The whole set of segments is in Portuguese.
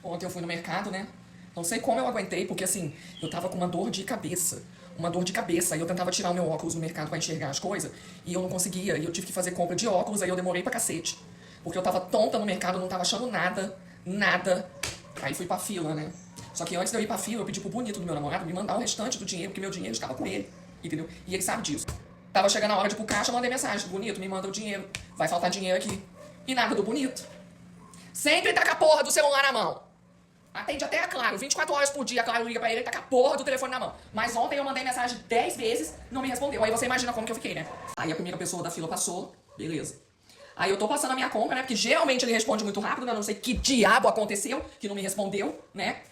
Ontem eu fui no mercado, né? Não sei como eu aguentei, porque assim, eu tava com uma dor de cabeça. Uma dor de cabeça. E eu tentava tirar o meu óculos no mercado pra enxergar as coisas. E eu não conseguia. E eu tive que fazer compra de óculos, aí eu demorei pra cacete. Porque eu tava tonta no mercado, eu não tava achando nada. Nada. Aí fui pra fila, né? Só que antes de eu ir pra fila, eu pedi pro bonito do meu namorado me mandar o restante do dinheiro, porque meu dinheiro estava com ele. Entendeu? E ele sabe disso. Tava chegando a hora de ir pro caixa, eu mandei mensagem. Bonito, me manda o dinheiro. Vai faltar dinheiro aqui. E nada do bonito. Sempre tá com a porra do celular na mão. Atende até a Claro, 24 horas por dia, a Claro liga pra ele, ele tá com a porra do telefone na mão. Mas ontem eu mandei mensagem 10 vezes, não me respondeu. Aí você imagina como que eu fiquei, né? Aí a primeira pessoa da fila passou, beleza. Aí eu tô passando a minha compra, né? Porque geralmente ele responde muito rápido, né? Não sei que diabo aconteceu, que não me respondeu, né?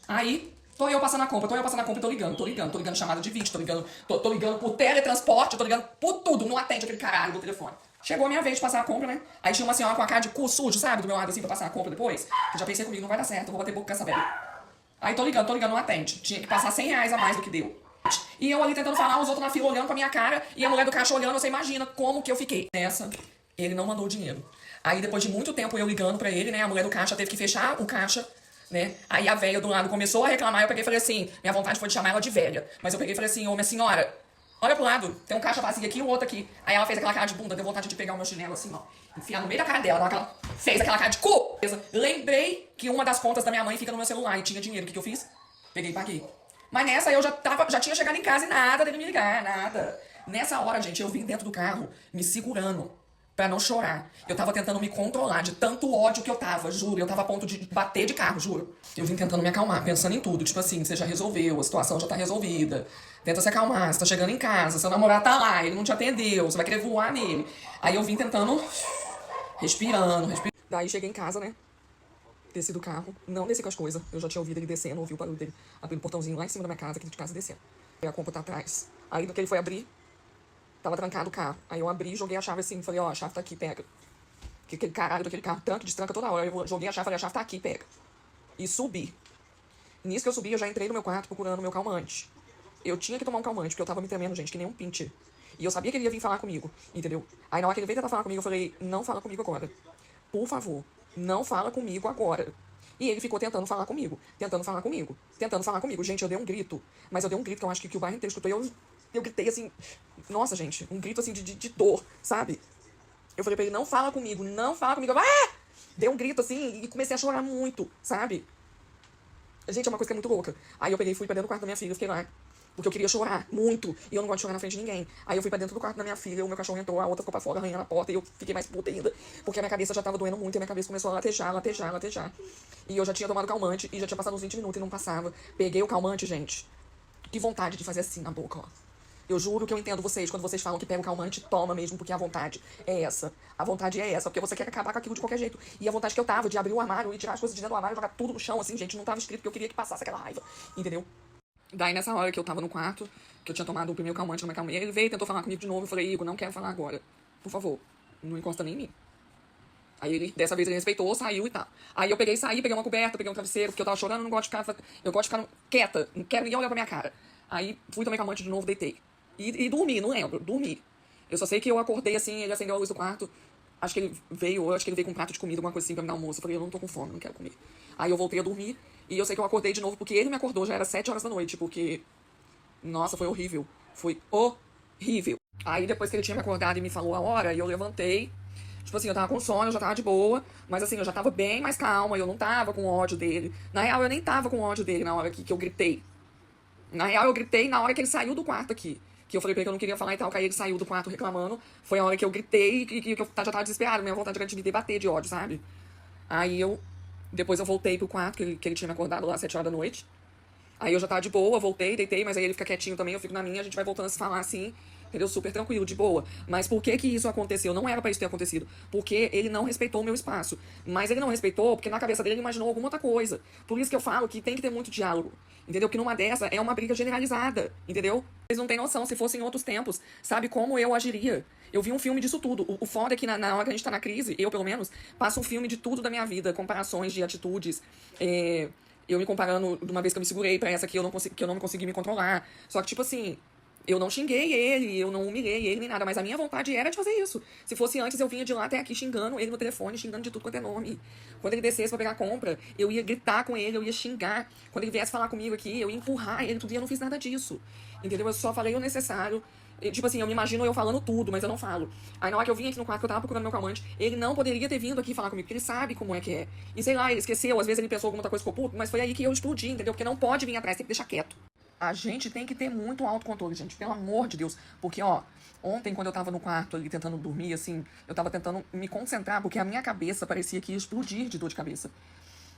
Aí, tô eu passando a compra e tô ligando chamada de vídeo, tô ligando por teletransporte, tô ligando por tudo, não atende aquele caralho do telefone. Chegou a minha vez de passar a compra, né? Aí tinha uma senhora com a cara de cu sujo, sabe? Do meu lado assim, pra passar a compra depois. Eu já pensei comigo, não vai dar certo, eu vou bater boca com essa velha. Aí tô ligando, não atende. Tinha que passar 100 reais a mais do que deu. E eu ali tentando falar, os outros na fila olhando pra minha cara, e a mulher do caixa olhando, você imagina como que eu fiquei. Nessa, ele não mandou o dinheiro. Aí depois de muito tempo eu ligando pra ele, né? A mulher do caixa teve que fechar o caixa, né? Aí a velha do lado começou a reclamar, eu peguei e falei assim, minha vontade foi de chamar ela de velha. Mas eu peguei e falei assim, ô minha senhora, olha pro lado, tem um caixa vazio aqui e o outro aqui. Aí ela fez aquela cara de bunda, deu vontade de pegar o meu chinelo assim, ó. Enfiar no meio da cara dela, fez aquela cara de cu. Lembrei que uma das contas da minha mãe fica no meu celular e tinha dinheiro. O que eu fiz? Peguei e paguei. Mas nessa eu já tinha chegado em casa e nada dele me ligar, nada. Nessa hora, gente, eu vim dentro do carro, me segurando pra não chorar. Eu tava tentando me controlar de tanto ódio que eu tava, juro. Eu tava a ponto de bater de carro, juro. Eu vim tentando me acalmar, pensando em tudo. Tipo assim, você já resolveu, a situação já tá resolvida. Tenta se acalmar, você tá chegando em casa, seu namorado tá lá, ele não te atendeu, você vai querer voar nele. Aí eu vim tentando, respirando. Daí cheguei em casa, né? Desci do carro, não desci com as coisas. Eu já tinha ouvido ele descendo, ouvi o barulho dele abrindo o portãozinho lá em cima da minha casa, aqui de casa descendo. Aí a compra tá atrás. Aí no que ele foi abrir, tava trancado o carro. Aí eu abri, joguei a chave assim, falei, ó, a chave tá aqui, pega. Que aquele caralho daquele carro tranca, destranca toda hora. Aí eu joguei a chave, falei, a chave tá aqui, pega. E subi. Nisso que eu subi, eu já entrei no meu quarto procurando o meu calmante. Eu tinha que tomar um calmante, porque eu tava me tremendo, gente, que nem um pincher. E eu sabia que ele ia vir falar comigo, entendeu? Aí na hora que ele veio tentar falar comigo, eu falei, não fala comigo agora. Por favor, não fala comigo agora. E ele ficou tentando falar comigo. Gente, eu dei um grito. Mas eu dei um grito que eu acho que o bairro inteiro escutou. E eu gritei assim. Nossa, gente, um grito assim de dor, sabe? Eu falei pra ele, não fala comigo, não fala comigo. Ah! Dei um grito assim e comecei a chorar muito, sabe? Gente, é uma coisa que é muito louca. Aí eu peguei e fui pra dentro do quarto da minha filha, fiquei lá. Porque eu queria chorar muito. E eu não gosto de chorar na frente de ninguém. Aí eu fui pra dentro do quarto da minha filha, o meu cachorro entrou, a outra ficou pra fora, arranhando a porta. E eu fiquei mais puta ainda. Porque a minha cabeça já tava doendo muito. E a minha cabeça começou a latejar. E eu já tinha tomado calmante. E já tinha passado uns 20 minutos e não passava. Peguei o calmante, gente. Que vontade de fazer assim na boca, ó. Eu juro que eu entendo vocês quando vocês falam que pega o calmante, toma mesmo, porque a vontade é essa. A vontade é essa, porque você quer acabar com aquilo de qualquer jeito. E a vontade que eu tava de abrir o armário e tirar as coisas de dentro do armário e jogar tudo no chão, assim, gente, não tava escrito que eu queria que passasse aquela raiva, entendeu? Daí nessa hora que eu tava no quarto, que eu tinha tomado o primeiro calmante, não me acalmei, ele veio e tentou falar comigo de novo. Eu falei, Igor, não quero falar agora. Por favor, não encosta nem em mim. Aí ele, dessa vez ele respeitou, saiu e tal. Aí eu peguei e saí, peguei uma coberta, peguei um travesseiro, porque eu tava chorando, eu gosto de ficar quieta, não quero ninguém olhar pra minha cara. Aí fui, tomei calmante de novo, deitei. E dormi, não lembro, dormi. Eu só sei que eu acordei assim, ele acendeu a luz do quarto. Acho que ele veio com um prato de comida, alguma coisa assim pra me dar almoço. Eu falei, eu não tô com fome, não quero comer. Aí eu voltei a dormir, e eu sei que eu acordei de novo, porque ele me acordou, já era 7 horas da noite, porque... Nossa, foi horrível. Foi horrível. Aí depois que ele tinha me acordado e me falou a hora, eu levantei. Tipo assim, eu tava com sono, eu já tava de boa, mas assim, eu já tava bem mais calma, eu não tava com ódio dele. Na real, eu nem tava com ódio dele na hora que eu gritei. Na real, eu gritei na hora que ele saiu do quarto aqui. Que eu falei pra ele que eu não queria falar e tal, que aí ele saiu do quarto reclamando. Foi a hora que eu gritei e que eu já tava desesperado. Minha vontade era de me debater de ódio, sabe? Aí depois eu voltei pro quarto, que ele tinha me acordado lá às 7 horas da noite. Aí eu já tava de boa, voltei, deitei, mas aí ele fica quietinho também, eu fico na minha, a gente vai voltando a se falar assim, entendeu? Super tranquilo, de boa. Mas por que que isso aconteceu? Não era pra isso ter acontecido. Porque ele não respeitou o meu espaço. Mas ele não respeitou porque na cabeça dele ele imaginou alguma outra coisa. Por isso que eu falo que tem que ter muito diálogo, entendeu? Que numa dessa é uma briga generalizada, entendeu? Vocês não têm noção, se fosse em outros tempos, sabe como eu agiria? Eu vi um filme disso tudo. O foda é que na hora que a gente tá na crise, eu pelo menos, passo um filme de tudo da minha vida, comparações de atitudes, eu me comparando de uma vez que eu me segurei pra essa que eu não consegui me controlar. Só que, tipo assim, Eu não xinguei ele, eu não humilhei ele nem nada, mas a minha vontade era de fazer isso. Se fosse antes, eu vinha de lá até aqui xingando ele no telefone, xingando de tudo quanto é nome. Quando ele descesse pra pegar a compra, eu ia gritar com ele, eu ia xingar. Quando ele viesse falar comigo aqui, eu ia empurrar ele, tudo, e eu não fiz nada disso. Entendeu? Eu só falei o necessário. Tipo assim, eu me imagino eu falando tudo, mas eu não falo. Aí na hora que eu vim aqui no quarto, que eu tava procurando meu calmante, ele não poderia ter vindo aqui falar comigo, porque ele sabe como é que é. E sei lá, ele esqueceu, às vezes ele pensou alguma outra coisa, ficou puto, mas foi aí que eu explodi, entendeu? Porque não pode vir atrás, tem que deixar quieto. A gente tem que ter muito autocontrole, gente, pelo amor de Deus. Porque, ó, ontem, quando eu tava no quarto ali tentando dormir, assim, eu tava tentando me concentrar, porque a minha cabeça parecia que ia explodir de dor de cabeça.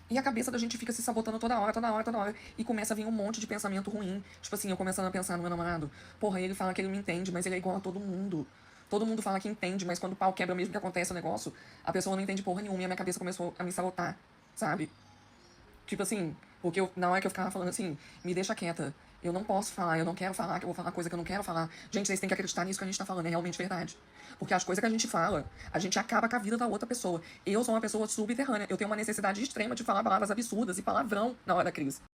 E a cabeça da gente fica se sabotando toda hora, toda hora, toda hora. E começa a vir um monte de pensamento ruim. Tipo assim, eu começando a pensar no meu namorado. Porra, ele fala que ele me entende, mas ele é igual a todo mundo. Todo mundo fala que entende, mas quando o pau quebra mesmo que acontece o negócio, a pessoa não entende porra nenhuma e a minha cabeça começou a me sabotar, sabe? Tipo assim, porque na hora que eu ficava falando assim, me deixa quieta. Eu não posso falar, eu não quero falar, que eu vou falar coisa que eu não quero falar. Gente, vocês têm que acreditar nisso que a gente tá falando, é realmente verdade. Porque as coisas que a gente fala, a gente acaba com a vida da outra pessoa. Eu sou uma pessoa subterrânea, eu tenho uma necessidade extrema de falar palavras absurdas e palavrão na hora da crise.